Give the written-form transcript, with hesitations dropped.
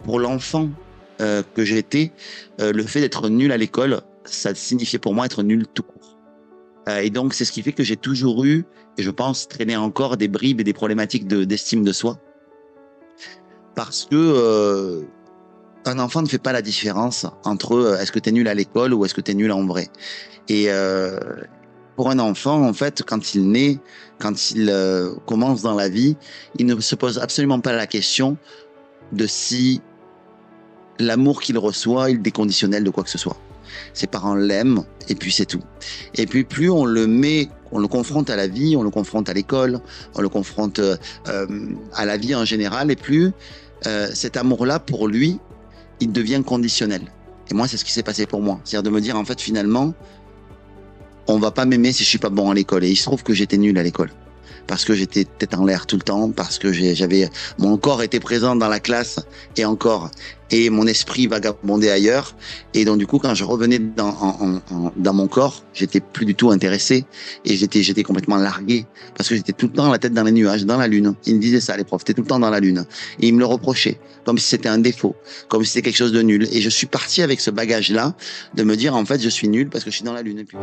pour l'enfant que j'étais, le fait d'être nul à l'école, ça signifiait pour moi être nul tout court. Et donc, c'est ce qui fait que j'ai toujours eu, et je pense traîner encore, des bribes et des problématiques d'estime de soi. Parce que un enfant ne fait pas la différence entre est-ce que tu es nul à l'école ou est-ce que tu es nul en vrai. Et pour un enfant, en fait, quand il naît, quand il commence dans la vie, il ne se pose absolument pas la question de si l'amour qu'il reçoit est déconditionnel de quoi que ce soit. Ses parents l'aiment et puis c'est tout. Et puis plus on le met, on le confronte à la vie, on le confronte à l'école, on le confronte à la vie en général, et plus cet amour-là pour lui, il devient conditionnel. Et moi, c'est ce qui s'est passé pour moi. C'est-à-dire de me dire, en fait, finalement, on va pas m'aimer si je suis pas bon à l'école. Et il se trouve que j'étais nul à l'école. Parce que j'étais tête en l'air tout le temps, parce que mon corps était présent dans la classe, et encore, et mon esprit vagabondait ailleurs. Et donc, du coup, quand je revenais dans mon corps, j'étais plus du tout intéressé, et j'étais complètement largué, parce que j'étais tout le temps la tête dans les nuages, dans la lune. Ils me disaient ça, les profs, t'es tout le temps dans la lune. Et ils me le reprochaient, comme si c'était un défaut, comme si c'était quelque chose de nul. Et je suis parti avec ce bagage-là, de me dire, en fait, je suis nul parce que je suis dans la lune. Et puis...